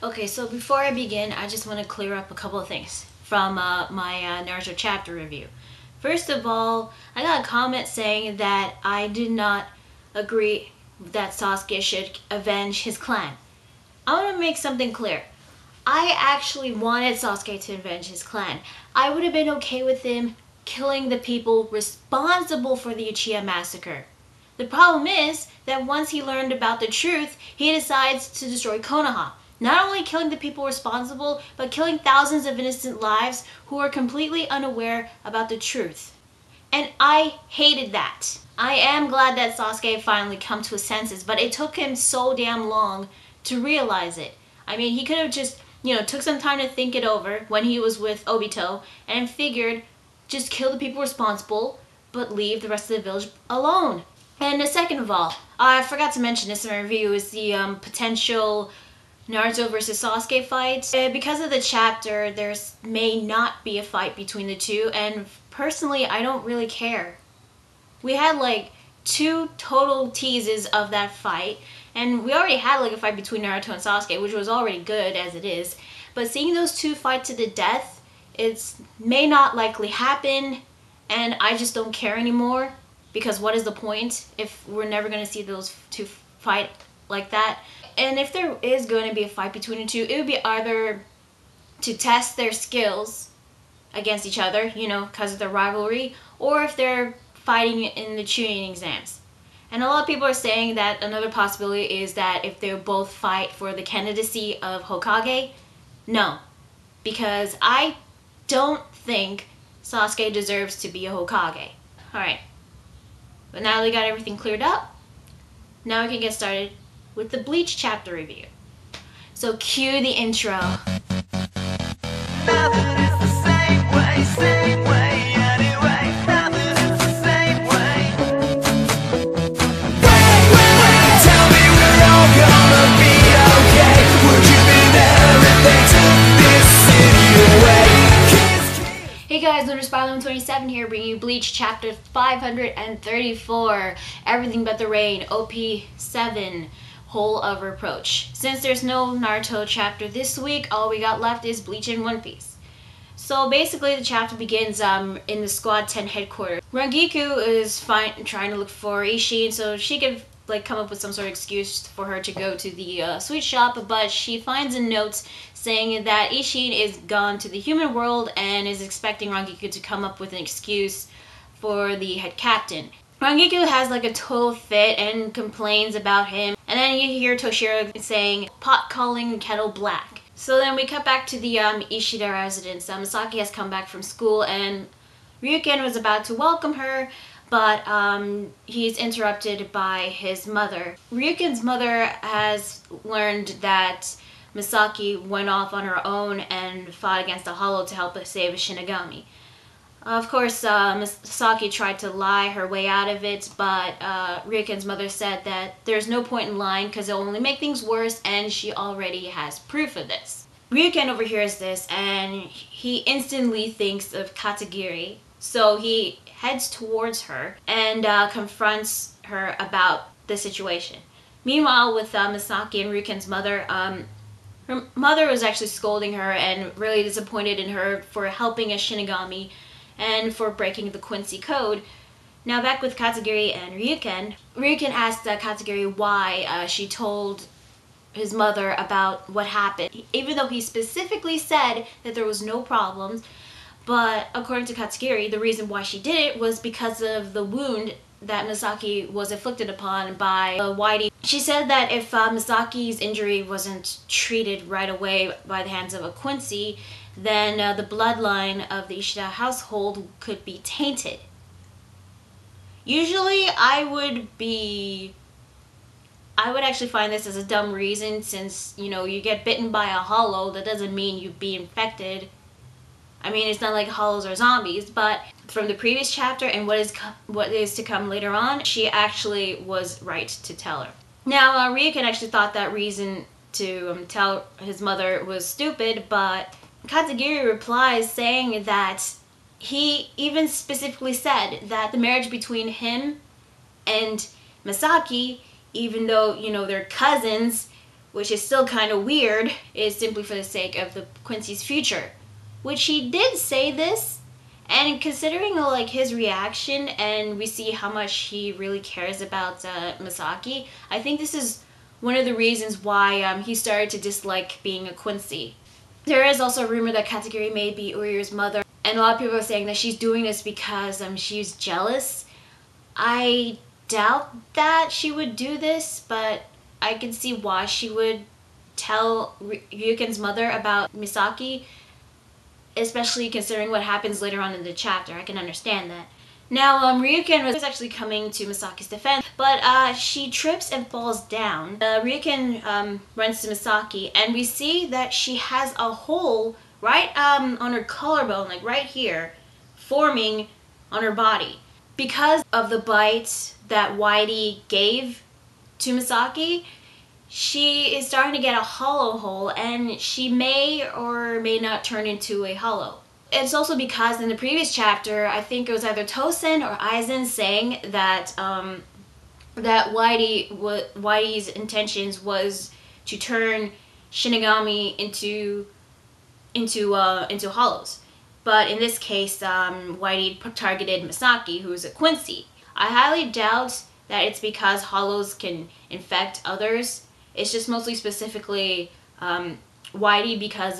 Okay, so before I begin, I just want to clear up a couple of things from my Naruto chapter review. First of all, I got a comment saying that I did not agree that Sasuke should avenge his clan. I want to make something clear. I actually wanted Sasuke to avenge his clan. I would have been okay with him killing the people responsible for the Uchiha massacre. The problem is that once he learned about the truth, he decides to destroy Konoha. Not only killing the people responsible, but killing thousands of innocent lives who are completely unaware about the truth. And I hated that. I am glad that Sasuke finally come to his senses, but it took him so damn long to realize it. I mean, he could have just, took some time to think it over when he was with Obito and figured just kill the people responsible, but leave the rest of the village alone. And second of all, I forgot to mention this in my review, is the potential Naruto versus Sasuke fight. Because of the chapter, there may not be a fight between the two, and personally, I don't really care. We had like 2 total teases of that fight, and we already had like a fight between Naruto and Sasuke, which was already good as it is. But seeing those 2 fight to the death, it may not likely happen, and I just don't care anymore. Because what is the point if we're never going to see those 2 fight like that? And if there is going to be a fight between the 2, it would be either to test their skills against each other, because of their rivalry, or if they're fighting in the Chunin exams. And a lot of people are saying that another possibility is that if they both fight for the candidacy of Hokage. No, because I don't think Sasuke deserves to be a Hokage. Alright. But now that we got everything cleared up, now we can get started with the Bleach chapter review. So cue the intro. Hey guys, Spylo27 here, bringing you Bleach chapter 534, Everything But the Rain, op.7, Whole of Reproach. Since there's no Naruto chapter this week, all we got left is Bleach and One Piece. So basically the chapter begins in the Squad 10 headquarters. Rangiku is trying to look for Ishin so she can come up with some sort of excuse for her to go to the sweet shop, but she finds a note saying that Ishin is gone to the human world and is expecting Rangiku to come up with an excuse for the head captain. Rangiku has like a total fit and complains about him, and then you hear Toshiro saying, "Pot calling kettle black." So then we cut back to the Ishida residence. Masaki has come back from school and Ryuuken was about to welcome her, but he's interrupted by his mother. Ryuken's mother has learned that Masaki went off on her own and fought against the Hollow to help save a Shinigami. Of course, Masaki tried to lie her way out of it, but Ryuken's mother said that there's no point in lying because it'll only make things worse, and she already has proof of this. Ryuken overhears this, and he instantly thinks of Katagiri, so he heads towards her and confronts her about the situation. Meanwhile, with Masaki and Ryuken's mother, her mother was actually scolding her and really disappointed in her for helping a Shinigami and for breaking the Quincy Code. Now back with Katagiri and Ryuken. Ryuken asked Katagiri why she told his mother about what happened, even though he specifically said that there was no problems. But according to Katagiri, the reason why she did it was because of the wound that Masaki was afflicted upon by Whitey. She said that if Masaki's injury wasn't treated right away by the hands of a Quincy, then the bloodline of the Ishida household could be tainted. Usually I would actually find this as a dumb reason, since, you get bitten by a Hollow, that doesn't mean you'd be infected. I mean, it's not like Hollows are zombies, but from the previous chapter and what is to come later on, she actually was right to tell her. Now, Ryuken actually thought that reason to tell his mother was stupid, but Katagiri replies saying that he even specifically said that the marriage between him and Masaki, even though, they're cousins, which is still kind of weird, is simply for the sake of the Quincy's future. Which he did say this, and considering like his reaction, and we see how much he really cares about Masaki, I think this is one of the reasons why he started to dislike being a Quincy. There is also a rumor that Katagiri may be Urier's mother, and a lot of people are saying that she's doing this because she's jealous. I doubt that she would do this, but I can see why she would tell Ryuuken's mother about Misaki, especially considering what happens later on in the chapter. I can understand that. Now, Ryuuken was actually coming to Misaki's defense, but she trips and falls down. Ryuuken runs to Misaki, and we see that she has a hole right on her collarbone, like right here, forming on her body. Because of the bite that Whitey gave to Masaki, she is starting to get a hollow hole, and she may or may not turn into a hollow. It's also because in the previous chapter, I think it was either Tosen or Aizen saying that that Whitey's intentions was to turn Shinigami into hollows. But in this case, Whitey targeted Masaki, who's a Quincy. I highly doubt that it's because hollows can infect others. It's just mostly specifically Whitey because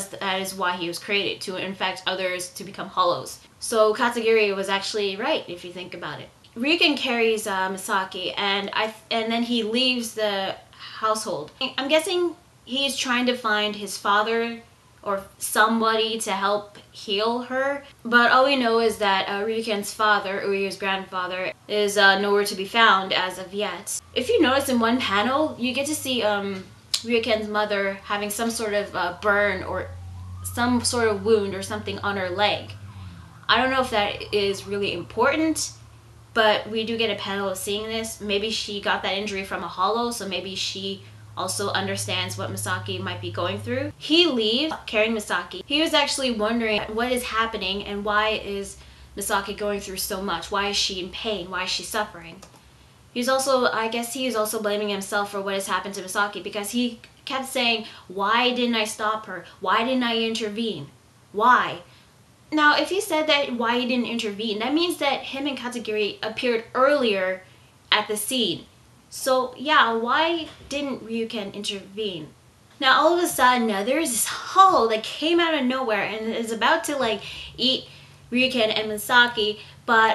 that is why he was created, to infect others to become hollows. So Katagiri was actually right if you think about it. Ryuuken carries Masaki, and then he leaves the household. I'm guessing he's trying to find his father or somebody to help heal her. But all we know is that Ryuuken's father, Urier's grandfather, is nowhere to be found as of yet. If you notice in one panel, you get to see Ryuuken's mother having some sort of burn or some sort of wound or something on her leg. I don't know if that is really important, but we do get a panel of seeing this. Maybe she got that injury from a hollow, so maybe she also understands what Masaki might be going through. He leaves carrying Masaki. He was actually wondering what is happening and why is Masaki going through so much? Why is she in pain? Why is she suffering? I guess he is also blaming himself for what has happened to Masaki, because he kept saying, why didn't I stop her? Why didn't I intervene? Why? Now, if he said that why he didn't intervene, that means that him and Katagiri appeared earlier at the scene. So yeah, why didn't Ryuuken intervene? Now all of a sudden, there's this hollow that came out of nowhere and is about to like eat Ryuuken and Masaki, but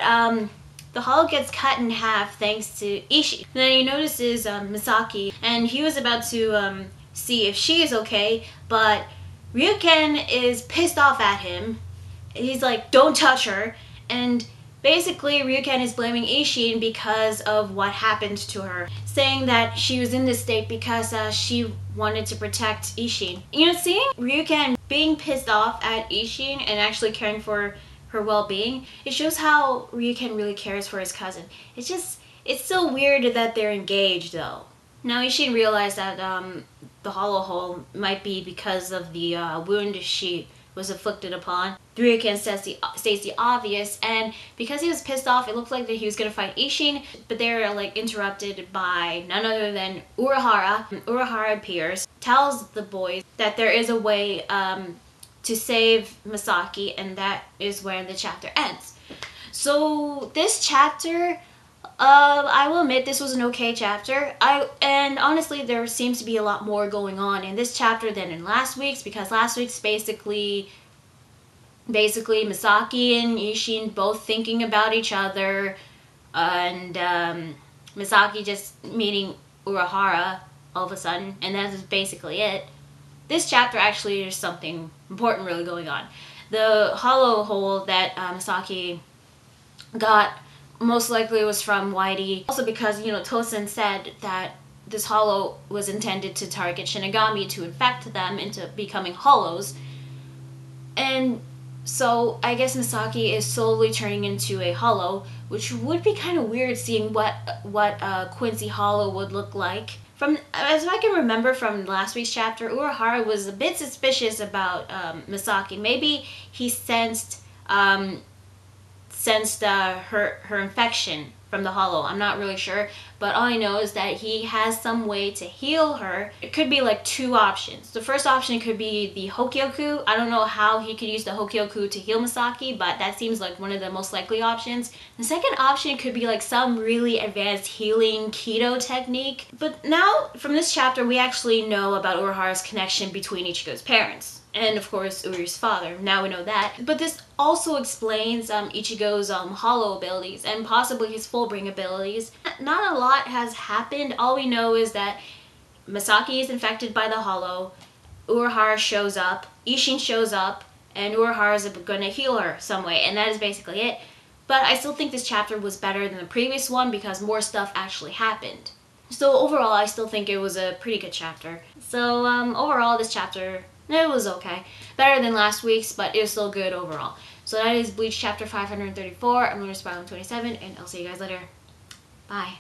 the hollow gets cut in half thanks to Ishii. And then he notices Masaki, and he was about to see if she is okay, but Ryuuken is pissed off at him. He's like, don't touch her, and basically Ryuuken is blaming Ishii because of what happened to her, saying that she was in this state because she wanted to protect Ishii. You know, seeing Ryuuken being pissed off at Ishii and actually caring for her well-being, it shows how Ryuuken really cares for his cousin. It's so weird that they're engaged though. Now Ishii realized that the hollow hole might be because of the wound she was afflicted upon. Ryuuken states the obvious, and because he was pissed off, it looked like that he was gonna fight Ishin, but they're like interrupted by none other than Urahara. Urahara appears, tells the boys that there is a way to save Masaki, and that is where the chapter ends. So this chapter, I will admit this was an okay chapter. And honestly, there seems to be a lot more going on in this chapter than in last week's, because last week's basically Masaki and Ishin both thinking about each other, and Masaki just meeting Urahara all of a sudden, and that's basically it. This chapter actually there's something important really going on. The hollow hole that Masaki got most likely was from Whitey. Also because, you know, Tosen said that this hollow was intended to target Shinigami to infect them into becoming hollows. And so I guess Masaki is slowly turning into a hollow, which would be kind of weird seeing what Quincy Hollow would look like. As I can remember from last week's chapter, Urahara was a bit suspicious about Masaki. Maybe he sensed sensed her infection from the hollow. I'm not really sure, but all I know is that he has some way to heal her. It could be like two options. The first option could be the Hokyoku. I don't know how he could use the Hokyoku to heal Masaki, but that seems like one of the most likely options. The second option could be like some really advanced healing keto technique. But now from this chapter, we actually know about Urahara's connection between Ichigo's parents. And of course, Uri's father. Now we know that. But this also explains Ichigo's hollow abilities and possibly his full-bring abilities. Not a lot has happened. All we know is that Masaki is infected by the hollow, Urahara shows up, Ishin shows up, and Urahara is going to heal her some way. And that is basically it. But I still think this chapter was better than the previous one because more stuff actually happened. So overall, I still think it was a pretty good chapter. So overall, this chapter, it was okay. Better than last week's, but it was still good overall. So that is Bleach chapter 534. I'm going to Spiral 27, and I'll see you guys later. Bye.